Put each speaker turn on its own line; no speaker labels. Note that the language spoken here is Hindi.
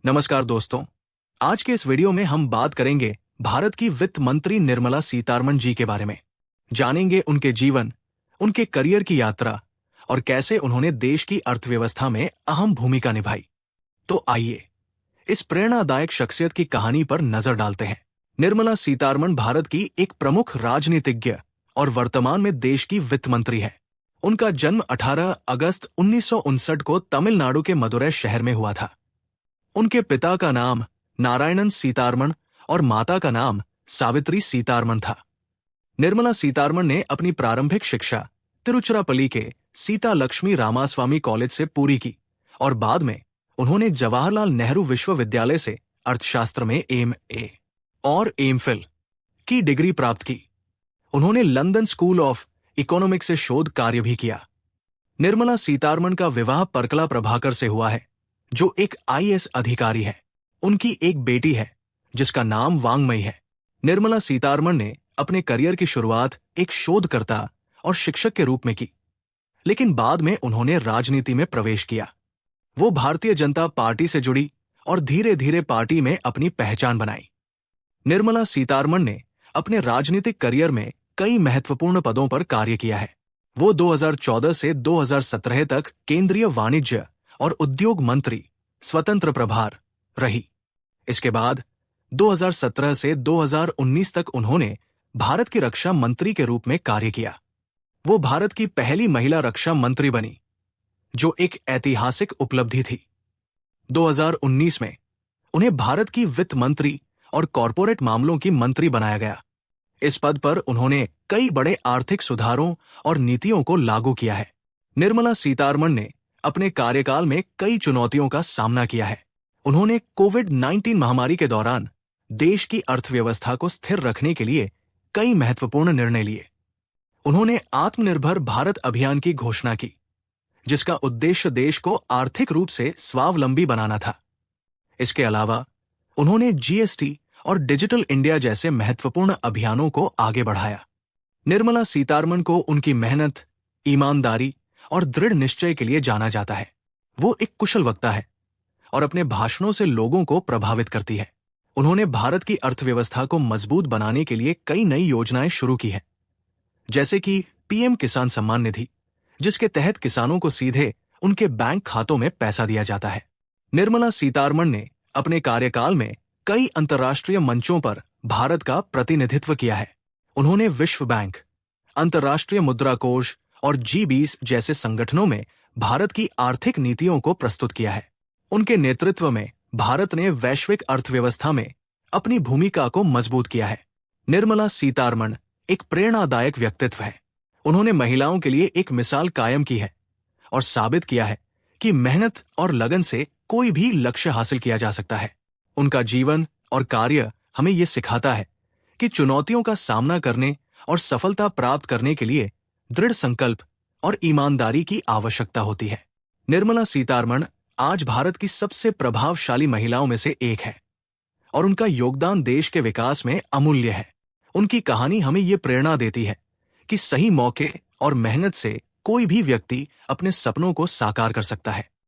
नमस्कार दोस्तों, आज के इस वीडियो में हम बात करेंगे भारत की वित्त मंत्री निर्मला सीतारमण जी के बारे में। जानेंगे उनके जीवन, उनके करियर की यात्रा और कैसे उन्होंने देश की अर्थव्यवस्था में अहम भूमिका निभाई। तो आइए इस प्रेरणादायक शख्सियत की कहानी पर नजर डालते हैं। निर्मला सीतारमण भारत की एक प्रमुख राजनीतिज्ञ और वर्तमान में देश की वित्त मंत्री है। उनका जन्म 18 अगस्त 1959 को तमिलनाडु के मदुरै शहर में हुआ था। उनके पिता का नाम नारायणन सीतारमण और माता का नाम सावित्री सीतारमण था। निर्मला सीतारमण ने अपनी प्रारंभिक शिक्षा तिरुचिरापल्ली के सीता लक्ष्मी रामास्वामी कॉलेज से पूरी की और बाद में उन्होंने जवाहरलाल नेहरू विश्वविद्यालय से अर्थशास्त्र में एम.ए. और एम.फिल की डिग्री प्राप्त की। उन्होंने लंदन स्कूल ऑफ इकोनॉमिक्स से शोध कार्य भी किया। निर्मला सीतारमण का विवाह परकला प्रभाकर से हुआ है, जो एक आईएएस अधिकारी है। उनकी एक बेटी है जिसका नाम वांगमई है। निर्मला सीतारमण ने अपने करियर की शुरुआत एक शोधकर्ता और शिक्षक के रूप में की, लेकिन बाद में उन्होंने राजनीति में प्रवेश किया। वो भारतीय जनता पार्टी से जुड़ी और धीरे धीरे पार्टी में अपनी पहचान बनाई। निर्मला सीतारमण ने अपने राजनीतिक करियर में कई महत्वपूर्ण पदों पर कार्य किया है। वो 2014 से 2017 तक केंद्रीय वाणिज्य और उद्योग मंत्री स्वतंत्र प्रभार रही। इसके बाद 2017 से 2019 तक उन्होंने भारत की रक्षा मंत्री के रूप में कार्य किया। वो भारत की पहली महिला रक्षा मंत्री बनी, जो एक ऐतिहासिक उपलब्धि थी। 2019 में उन्हें भारत की वित्त मंत्री और कॉरपोरेट मामलों की मंत्री बनाया गया। इस पद पर उन्होंने कई बड़े आर्थिक सुधारों और नीतियों को लागू किया है। निर्मला सीतारमण ने अपने कार्यकाल में कई चुनौतियों का सामना किया है। उन्होंने कोविड-19 महामारी के दौरान देश की अर्थव्यवस्था को स्थिर रखने के लिए कई महत्वपूर्ण निर्णय लिए। उन्होंने आत्मनिर्भर भारत अभियान की घोषणा की, जिसका उद्देश्य देश को आर्थिक रूप से स्वावलंबी बनाना था। इसके अलावा उन्होंने जीएसटी और डिजिटल इंडिया जैसे महत्वपूर्ण अभियानों को आगे बढ़ाया। निर्मला सीतारमण को उनकी मेहनत, ईमानदारी और दृढ़ निश्चय के लिए जाना जाता है। वो एक कुशल वक्ता है और अपने भाषणों से लोगों को प्रभावित करती है। उन्होंने भारत की अर्थव्यवस्था को मजबूत बनाने के लिए कई नई योजनाएं शुरू की हैं, जैसे कि पीएम किसान सम्मान निधि, जिसके तहत किसानों को सीधे उनके बैंक खातों में पैसा दिया जाता है। निर्मला सीतारमण ने अपने कार्यकाल में कई अंतर्राष्ट्रीय मंचों पर भारत का प्रतिनिधित्व किया है। उन्होंने विश्व बैंक, अंतर्राष्ट्रीय मुद्रा कोष और G20 जैसे संगठनों में भारत की आर्थिक नीतियों को प्रस्तुत किया है। उनके नेतृत्व में भारत ने वैश्विक अर्थव्यवस्था में अपनी भूमिका को मजबूत किया है। निर्मला सीतारमण एक प्रेरणादायक व्यक्तित्व है। उन्होंने महिलाओं के लिए एक मिसाल कायम की है और साबित किया है कि मेहनत और लगन से कोई भी लक्ष्य हासिल किया जा सकता है। उनका जीवन और कार्य हमें ये सिखाता है कि चुनौतियों का सामना करने और सफलता प्राप्त करने के लिए दृढ़ संकल्प और ईमानदारी की आवश्यकता होती है। निर्मला सीतारमण आज भारत की सबसे प्रभावशाली महिलाओं में से एक है और उनका योगदान देश के विकास में अमूल्य है। उनकी कहानी हमें ये प्रेरणा देती है कि सही मौके और मेहनत से कोई भी व्यक्ति अपने सपनों को साकार कर सकता है।